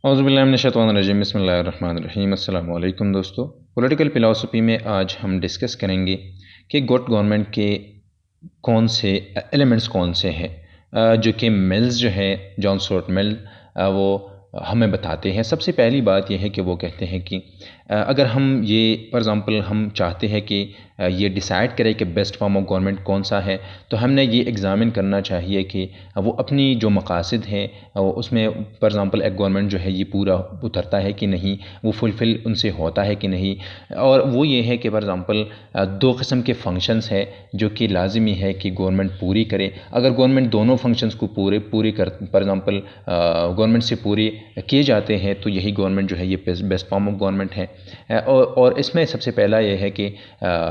औज़ुबिल्लाहिमिनश्शैतानिर्रजीम बिस्मिल्लाहिर्रहमानिर्रहीम। अस्सलाम वालेकुम दोस्तों। पॉलिटिकल फ़िलासफ़ी में आज हम डिस्कस करेंगे कि गुड गवर्नमेंट के कौन से एलिमेंट्स कौन से हैं, जो कि मिल्स जो है जॉन स्टुअर्ट मिल वो हमें बताते हैं। सबसे पहली बात यह है कि वो कहते हैं कि अगर हम ये फॉर एग्ज़ाम्पल हम चाहते हैं कि ये डिसाइड करें कि बेस्ट फॉर्म ऑफ गवर्नमेंट कौन सा है, तो हमने ये एग्ज़ामिन करना चाहिए कि वो अपनी जो मकासद हैं उसमें फॉर एग्ज़ाम्पल एक गवर्नमेंट जो है ये पूरा उतरता है कि नहीं, वो फुलफ़िल उनसे होता है कि नहीं। और वो ये है कि फॉर एग्ज़ाम्पल दो किस्म के फंक्शंस हैं जो कि लाजमी है कि गवर्नमेंट पूरी करे। अगर गवर्नमेंट दोनों फंक्शंस को पूरी कर फॉर एग्ज़ाम्पल गवर्नमेंट से पूरे किए जाते हैं, तो यही गवर्नमेंट जो है ये बेस्ट फॉर्म ऑफ गवर्नमेंट है। और इसमें सबसे पहला ये है कि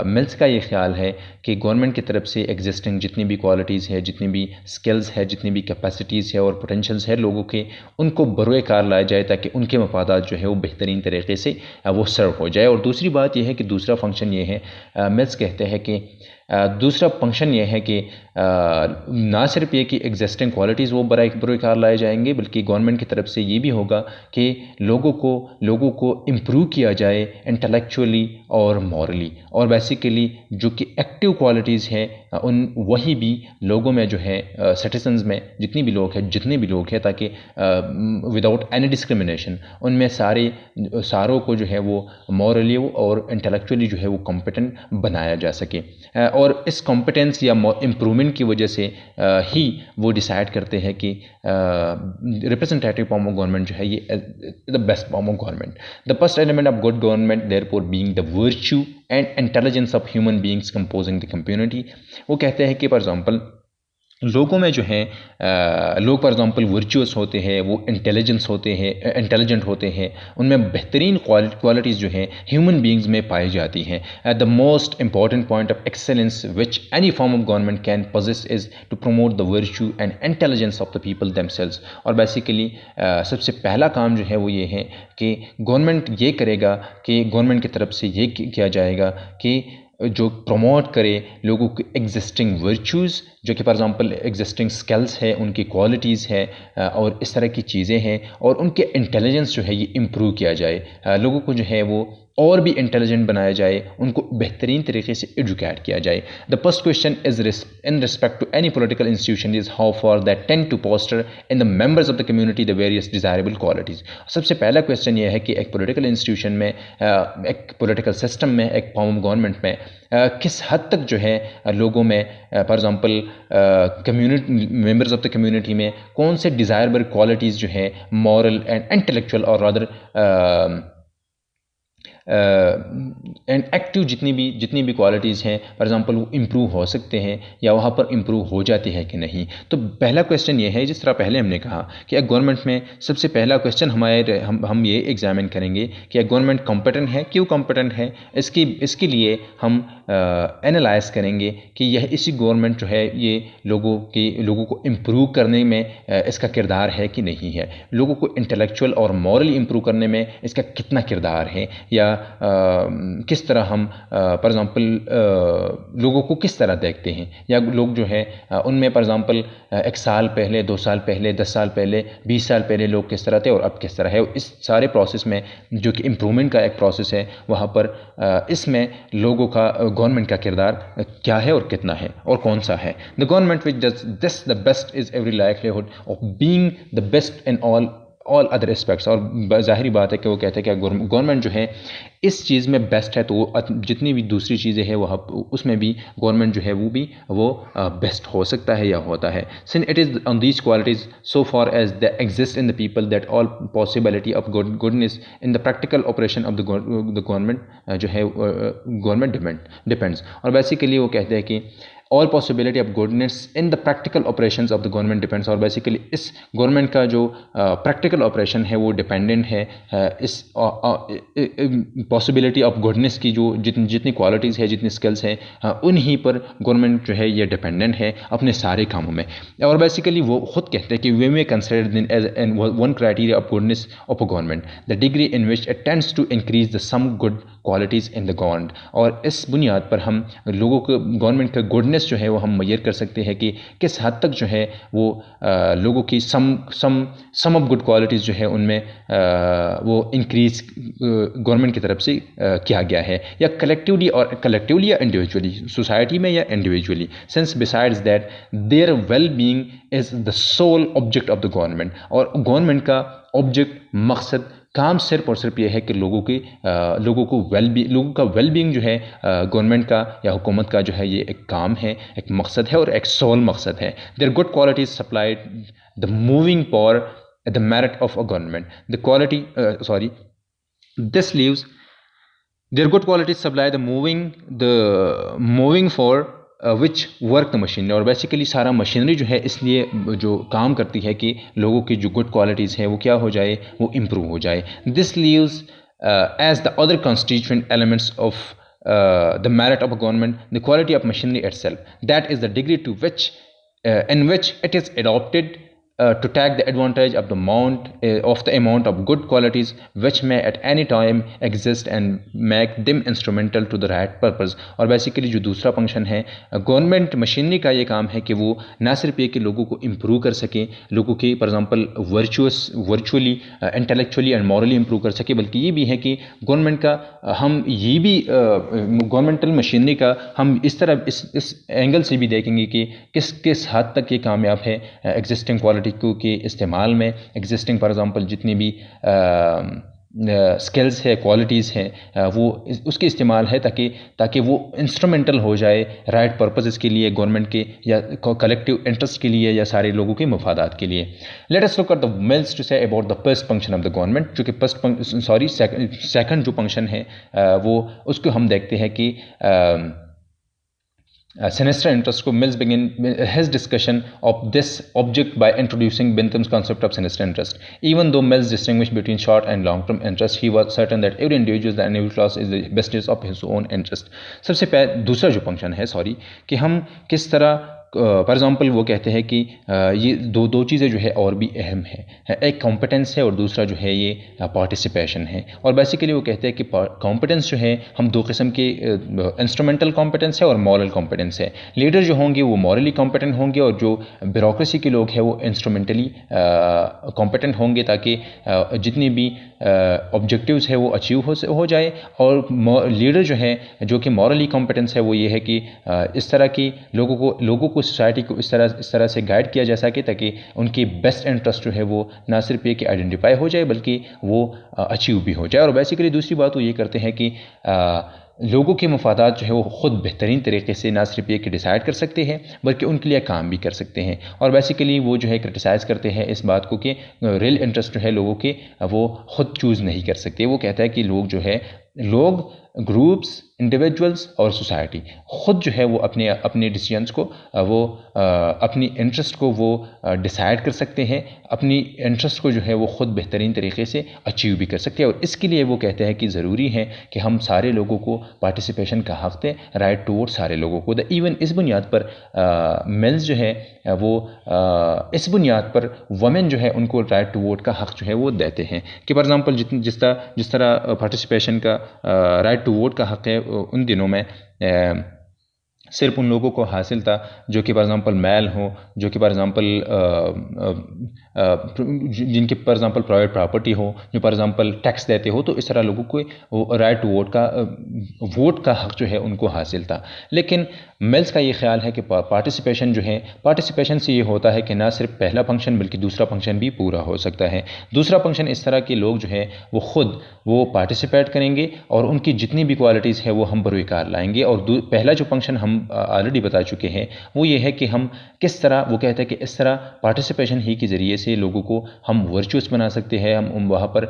मिल्स का ये ख्याल है कि गवर्नमेंट की तरफ से एग्जिस्टिंग जितनी भी क्वालिटीज़ है, जितनी भी स्किल्स है, जितनी भी कैपेसिटीज़ है और पोटेंशल्स है लोगों के, उनको बरोए कार लाया जाए ताकि उनके मफादात जो है वो बेहतरीन तरीके से वो सर्व हो जाए। और दूसरी बात यह है कि दूसरा फंक्शन ये है, मिल्स कहते हैं कि दूसरा फंक्शन ये है कि ना सिर्फ ये कि एग्जिस्टिंग क्वालिटीज़ वो बरोए कार लाए जाएंगे, बल्कि गवर्नमेंट की तरफ से ये भी होगा कि लोगों को इम्प्रूव किया जाए इंटेलेक्चुअली और मॉरली। और बेसिकली जो कि एक्टिव क्वालिटीज़ हैं उन वही भी लोगों में जो है सिटीजन्स में जितने भी लोग हैं ताकि विदाउट एनी डिस्क्रिमिनेशन उनमें सारों को जो है वो मॉरली और इंटेलेक्चुअली जो है वो कॉम्पिटेंट बनाया जा सके। और इस कॉम्पिटेंस या इम्प्रूवमेंट की वजह से ही वो डिसाइड करते हैं कि रिप्रेजेंटेटिव फॉर्म ऑफ गवर्नमेंट जो है ये the best form of government. The first element of good government therefore being the virtue and intelligence of human beings composing the community. वो कहते हैं कि फॉर एग्जाम्पल लोगों में जो है लोग फॉर एग्जाम्पल वर्चुअस होते हैं, वो इंटेलिजेंट होते हैं, उनमें बेहतरीन क्वालिटीज़ जो हैं ह्यूमन बींग्स में पाई जाती हैं। The most important point of excellence which any form of government can possess is to promote the virtue and intelligence of the people themselves. और बेसिकली सबसे पहला काम जो है वो ये है कि गवर्नमेंट ये करेगा कि गवर्नमेंट की तरफ से ये किया जाएगा कि जो प्रमोट करे लोगों के एग्जिस्टिंग वर्चूज़, जो कि फॉर एग्जांपल एग्जिस्टिंग स्किल्स है, उनकी क्वालिटीज़ है और इस तरह की चीज़ें हैं, और उनके इंटेलिजेंस जो है ये इम्प्रूव किया जाए, लोगों को जो है वो और भी इंटेलिजेंट बनाया जाए, उनको बेहतरीन तरीके से एजुकेट किया जाए। The first question is in respect to any political institution is how far that tend to foster in the members of the community the various desirable qualities. सबसे पहला क्वेश्चन ये है कि एक पोलिटिकल इंस्टीट्यूशन में, एक पोलिटिकल सिस्टम में, एक फॉर्म ऑफ गवर्नमेंट में किस हद तक जो है लोगों में for example community members of the community में कौन से डिज़ायरेबल क्वालिटीज़ जो है मॉरल एंड इंटेलेक्चुअल और रादर एंड एक्टिव जितनी भी क्वालिटीज़ हैं फॉर एग्जांपल वो इम्प्रूव हो सकते हैं या वहाँ पर इम्प्रूव हो जाती है कि नहीं। तो पहला क्वेश्चन ये है, जिस तरह पहले हमने कहा कि एक गवर्नमेंट में सबसे पहला क्वेश्चन हम ये एग्जामिन करेंगे कि एक गवर्नमेंट कॉम्पिटेंट है, क्यों कॉम्पिटेंट है, इसके लिए हम एनालाइज करेंगे कि यह इसी गवर्नमेंट जो है ये लोगों को इम्प्रूव करने में इसका किरदार है कि नहीं है, लोगों को इंटेलेक्चुअल और मॉरली इम्प्रूव करने में इसका कितना किरदार है, या किस तरह हम फॉर एग्जांपल लोगों को किस तरह देखते हैं, या लोग जो है उनमें फॉर एग्जांपल 1 साल पहले, 2 साल पहले, 10 साल पहले, 20 साल पहले लोग किस तरह थे और अब किस तरह है। इस सारे प्रोसेस में जो कि इम्प्रूवमेंट का एक प्रोसेस है, वहाँ पर इसमें लोगों का गवर्नमेंट का किरदार क्या है और कितना है और कौन सा है। The government which does this the best is every likelihood of being the best in all other aspects. और ज़ाहिरी बात है कि वो कहते हैं कि गवर्नमेंट जो है इस चीज़ में बेस्ट है, तो वो जितनी भी दूसरी चीज़ें हैं वह उसमें भी गवर्नमेंट जो है वो बेस्ट हो सकता है या होता है। Since it is on these qualities so far as they exist in the people that all possibility of goodness in the practical operation of the government जो है गवर्नमेंट डिपेंड्स। और बेसिकली वो कहते हैं कि all possibility of goodness in the practical operations of the government depends. और basically इस government का जो प्रैक्टिकल ऑपरेशन है वो डिपेंडेंट है इस पॉसिबिलिटी ऑफ गुडनेस की, जो जितनी क्वालिटीज़ है, जितनी स्किल्स हैं, उन्हीं पर गवर्नमेंट जो है ये डिपेंडेंट है अपने सारे कामों में। और बेसिकली वो खुद कहते हैं कि वे में consider as one criteria of goodness of a government the degree in which it tends to increase the sum good qualities in the government. और इस बुनियाद पर हम लोगों को गवर्नमेंट का गुडनेस वेलनेस जो है वो हम मेजर कर सकते हैं कि किस हद तक जो है वो लोगों की सम ऑफ गुड क्वालिटीज़ जो है उनमें वो इंक्रीज गवर्नमेंट की तरफ से किया गया है, या कलेक्टिवली या इंडिविजुअली, सोसाइटी में या individually, since besides that their well being is the sole object of the government. और गवर्नमेंट का ऑब्जेक्ट, मकसद, काम सिर्फ और सिर्फ ये है कि लोगों का वेल बीइंग जो है गवर्नमेंट का या हुकूमत का जो है ये एक काम है, एक मकसद है और एक सोल मकसद है। Their good qualities supplied the moving power the merit of a government, the quality this leaves their good qualities supply the moving for which work the machinery। और बेसिकली सारा मशीनरी जो है इसलिए जो काम करती है कि लोगों की जो गुड क्वालिटीज़ है वो क्या हो जाए, वो इम्प्रूव हो जाए। This leaves as the other constituent elements of the merit of a government the quality of machinery itself, that is the degree to which in which it is adopted to take the advantage of the amount of good qualities which may at any time exist and make them instrumental to the right purpose। और basically जो दूसरा function है government machinery का, ये काम है कि वो ना सिर्फ ये कि लोगों को इम्प्रूव कर सके, लोगों की for example virtually, intellectually and morally improve कर सके, बल्कि ये भी है कि गवर्नमेंट का हम ये भी गवर्नमेंटल मशीनरी का हम इस तरह इस एंगल से भी देखेंगे कि किस हद तक ये कामयाब है एग्जिस्टिंग क्वालिटी के इस्तेमाल में, एग्जिस्टिंग फॉर एग्जांपल जितनी भी स्किल्स है, क्वालिटीज़ हैं, वो उसके इस्तेमाल है ताकि वो इंस्ट्रूमेंटल हो जाए राइट पर्पसेस के लिए, गवर्नमेंट के या कलेक्टिव इंटरेस्ट के लिए या सारे लोगों के मफादात के लिए। Let us look at the Mills to say about the first function of the government, जो कि सेकंड जो फंक्शन है वो उसको हम देखते हैं कि sinister interest को Mills begin his discussion of this object by introducing Bentham's concept of sinister interest. Even though Mills distinguished between short and long-term interest, he was certain that every individual and every class is the best of his own interest। सबसे पहले दूसरा जो function है कि हम किस तरह for example वो कहते हैं कि ये दो चीज़ें जो है और भी अहम है, एक कॉम्पिटेंस है और दूसरा जो है ये पार्टिसिपेशन है। और बेसिकली वो कहते हैं कि कॉम्पिटेंस जो है हम दो किस्म के इंस्ट्रूमेंटल कॉम्पिटेंस है और मॉरल कॉम्पिटेंस है। लीडर जो होंगे वो मॉरली कॉम्पिटेंट होंगे और जो ब्यूरोक्रेसी के लोग हैं वो इंस्ट्रूमेंटली कॉम्पिटेंट होंगे, ताकि जितनी भी ऑब्जेक्टिव्स है वो अचीव हो जाए। और लीडर जो है जो कि मॉरली कॉम्पिटेंस है वो ये है कि इस तरह की लोगों को सोसाइटी को इस तरह से गाइड किया जा सके ताकि उनकी बेस्ट इंटरेस्ट जो है वो ना सिर्फ ये कि आइडेंटिफाई हो जाए बल्कि वो अचीव भी हो जाए। और बेसिकली दूसरी बात वो ये करते हैं कि लोगों के मफादात जो है वो ख़ुद बेहतरीन तरीके से ना सिर्फ ये कि डिसाइड कर सकते हैं बल्कि उनके लिए काम भी कर सकते हैं। और बेसिकली वो जो है क्रिटिसाइज़ करते हैं इस बात को कि रियल इंटरेस्ट जो है लोगों के वो ख़ुद चूज़ नहीं कर सकते। वो कहता है कि लोग ग्रुप्स, इंडिविजुअल्स और सोसाइटी ख़ुद जो है वो अपने डिसीजंस को वो अपनी इंटरेस्ट को वो डिसाइड कर सकते हैं, अपनी इंटरेस्ट को जो है वो ख़ुद बेहतरीन तरीके से अचीव भी कर सकते हैं। और इसके लिए वो कहते हैं कि ज़रूरी है कि हम सारे लोगों को पार्टिसिपेशन का हक़ दें, राइट टू वोट सारे लोगों को। इवन इस बुनियाद पर मिल्स जो है वो इस बुनियाद पर वमेन जो है उनको राइट टू वोट का हक़ जो है वो देते हैं कि फॉर एग्ज़ाम्पल जिस तरह पार्टिसिपेशन का राइट टू वोट का हक़ है उन दिनों में सिर्फ उन लोगों को हासिल था जो कि फॉर एग्ज़ाम्पल मेल हो, जो कि फॉर एग्ज़ाम्पल जिनके फॉर एग्ज़ाम्पल प्राइवेट प्रॉपर्टी हो, जो फॉर एग्ज़ाम्पल टैक्स देते हो, तो इस तरह लोगों को राइट टू वोट का हक़ जो है उनको हासिल था। लेकिन मिल्स का ये ख्याल है कि पार्टिसिपेशन से ये होता है कि ना सिर्फ पहला फंक्शन बल्कि दूसरा फंक्शन भी पूरा हो सकता है। दूसरा फंक्शन इस तरह के लोग जो है वो ख़ुद वो पार्टिसिपेट करेंगे और उनकी जितनी भी क्वालिटीज़ है वो हम बरोकार लाएंगे। और पहला जो फंक्शन हम ऑलरेडी बता चुके हैं वो ये है कि हम किस तरह, वो कहते हैं कि इस तरह पार्टिसिपेशन ही के ज़रिए से लोगों को हम वर्चुअस बना सकते हैं। हम वहाँ पर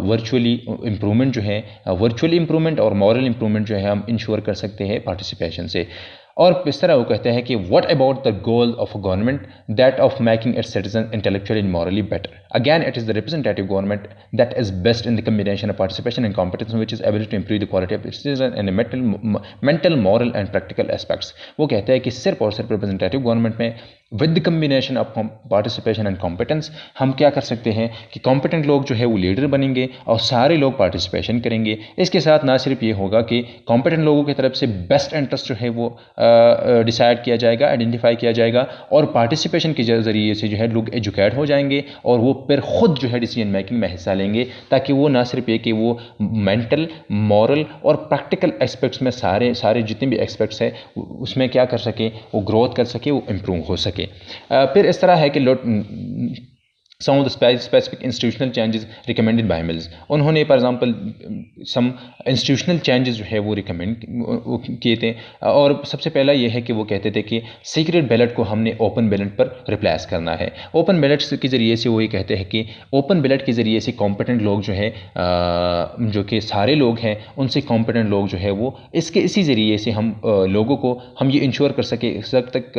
वर्चुअली इम्प्रूवमेंट और मॉरल इम्प्रूवमेंट जो है हम इंश्योर कर सकते हैं पार्टिसिपेशन से। और इस तरह वो कहते हैं कि what about the goal of a government that of making it's citizen intellectually and morally better. Again, it is the representative government that is best in the combination of participation and competence, which is able to improve the quality of citizen and mental, moral and practical aspects. वो कहते हैं कि सिर्फ और सिर्फ representative government में with the combination of participation and competence हम क्या कर सकते हैं कि कॉम्पिटेंट लोग जो है वो लीडर बनेंगे और सारे लोग पार्टिसिपेशन करेंगे। इसके साथ ना सिर्फ ये होगा कि कॉम्पिटेंट लोगों की तरफ से बेस्ट इंटरेस्ट जो है वो डिसाइड किया जाएगा, आइडेंटिफाई किया जाएगा, और पार्टिसिपेशन के ज़रिए से जो है लोग एजुकेट हो जाएंगे और वो फिर ख़ुद जो है डिसीजन मेकिंग में हिस्सा लेंगे, ताकि वो ना सिर्फ ये कि वो मेंटल, मॉरल और प्रैक्टिकल एस्पेक्ट्स में सारे जितने भी एस्पेक्ट्स है उसमें क्या कर सके, वो ग्रोथ कर सके, वो इम्प्रूव हो सके। फिर इस तरह है कि some of the specific institutional changes recommended by Mills, उन्होंने for example some institutional changes जो है वो रिकमेंड किए थे। और सबसे पहला ये है कि वो कहते थे कि सीक्रेट बैलेट को हमने ओपन बैलेट पर रिप्लेस करना है। ओपन बैलेट के ज़रिए से वो ये कहते हैं कि ओपन बैलेट के ज़रिए से कॉम्पिटेंट लोग जो है जो कि सारे लोग हैं उनसे कॉम्पिटेंट लोग जो है वो इसी ज़रिए से हम लोगों को हम ये इंश्योर कर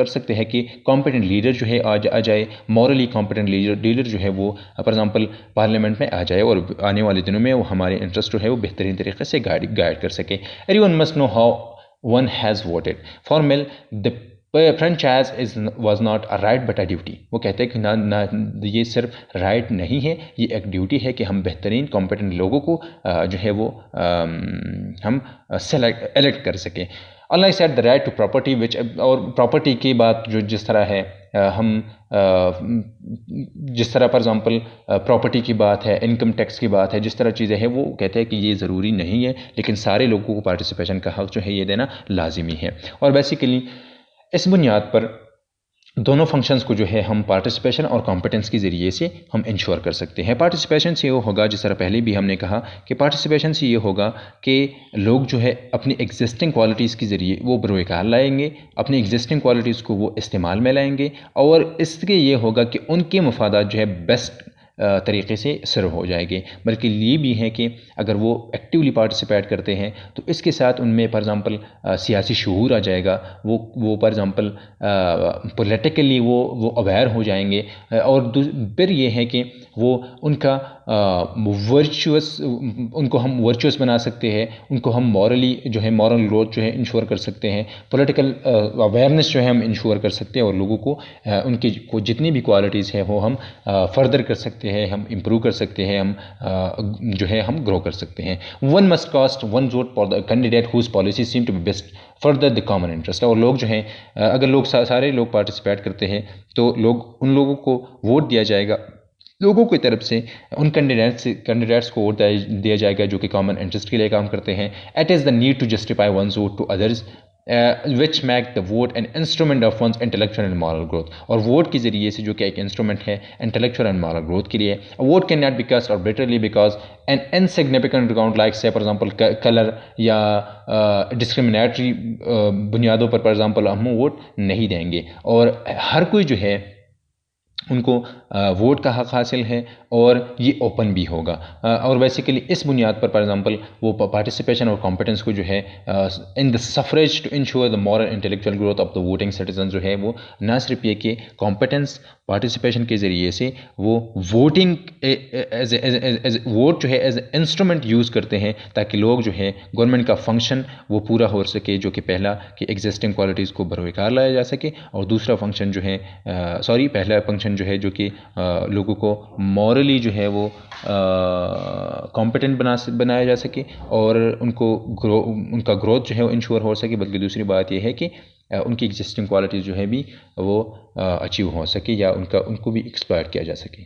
सकते हैं कि कॉम्पिटेंट लीडर जो है आ जाए, मॉरली कॉम्पिटेंट लीडर जो है वो फॉर एग्जांपल पार्लियामेंट में आ जाए और आने वाले दिनों में वो हमारे इंटरेस्ट जो है वो बेहतरीन तरीके से गाइड कर सके। Everyone must know how one has voted. For mill the franchise was not a right but a duty. वो कहते हैं कि ना ये सिर्फ राइट नहीं है, ये एक ड्यूटी है कि हम बेहतरीन कॉम्पिटेंट लोगों को जो है वो हम एलेक्ट कर सकें। Unlike set the right to property which, और प्रॉपर्टी की बात जो जिस तरह है हम जिस तरह फॉर एग्जांपल प्रॉपर्टी की बात है, इनकम टैक्स की बात है, जिस तरह चीज़ें हैं वो कहते हैं कि ये ज़रूरी नहीं है, लेकिन सारे लोगों को पार्टिसिपेशन का हक़ जो है ये देना लाजिमी है। और बेसिकली इस बुनियाद पर दोनों फंक्शंस को जो है हम पार्टिसिपेशन और कॉम्पिटेंस के ज़रिए से हम इंश्योर कर सकते हैं। पार्टिसिपेशन से ये होगा, जिस तरह पहले भी हमने कहा कि पार्टिसिपेशन से ये होगा कि लोग जो है अपनी एग्जिस्टिंग क्वालिटीज़ के ज़रिए वो बरोकार लाएंगे, अपनी एग्जिस्टिंग क्वालिटीज़ को वो इस्तेमाल में लाएंगे, और इसके ये होगा कि उनके मफादात जो है बेस्ट तरीके से सर्व हो जाएंगे। बल्कि ये भी है कि अगर वो एक्टिवली पार्टिसिपेट करते हैं तो इसके साथ उनमें फॉर एग्जांपल सियासी शऊर आ जाएगा, वो फॉर एग्जांपल पॉलिटिकली वो अवेयर हो जाएंगे, और फिर ये है कि वो उनका उनको हम वर्चुअस बना सकते हैं, उनको हम मॉरली जो है मॉरल ग्रोथ जो है इंश्योर कर सकते हैं, पॉलिटिकल अवेयरनेस जो है हम इंश्योर कर सकते हैं, और लोगों को उनकी जितनी भी क्वालिटीज़ हैं वो हम फर्दर कर सकते हैं, हम इम्प्रूव कर सकते हैं, हम जो है हम ग्रो कर सकते हैं। One must cast one vote for the candidate whose policy seem to be best further the common interest. और लोग जो हैं अगर लोग सारे लोग पार्टिसिपेट करते हैं तो उन लोगों को वोट दिया जाएगा, लोगों की तरफ से उन कैंडिडेट्स को वोट दिया जाएगा जो कि कॉमन इंटरेस्ट के लिए काम करते हैं। It is the need to justify one's vote to others which make the vote an instrument of one's intellectual and moral growth. और वोट के ज़रिए से जो कि एक इंस्ट्रूमेंट है इंटेलेक्चुअल एंड मॉरल ग्रोथ के लिए, vote can not be cast arbitrarily because an insignificant account like say for example colour या डिस्क्रिमिनेटरी बुनियादों पर एग्जांपल हम वोट नहीं देंगे। और हर कोई जो है उनको वोट का हक़ हासिल है और ये ओपन भी होगा। और बेसिकली इस बुनियाद पर एग्जांपल वो पार्टिसिपेशन और कॉम्पिटेंस को जो है in the suffrage to ensure the moral intellectual growth of the voting citizen जो है वो ना सिर्फ ये कि कॉम्पिटेंस पार्टिसिपेशन के ज़रिए से वो वोटिंग एज वोट जो है एज इंस्ट्रूमेंट यूज़ करते हैं ताकि लोग जो है गवर्नमेंट का फंक्शन वो पूरा हो सके, जो कि पहला कि एग्जिस्टिंग क्वालिटीज़ को बरकरार लाया जा सके, और दूसरा फंक्शन जो है पहला फंक्शन जो है जो कि लोगों को मॉरली जो है वो कॉम्पिटेंट बनाया जा सके और उनका ग्रोथ जो है वो इंश्योर हो सके। बल्कि दूसरी बात यह है कि उनकी एग्जिस्टिंग क्वालिटीज़ जो है भी वो अचीव हो सके या उनको भी एक्सप्लॉइट किया जा सके।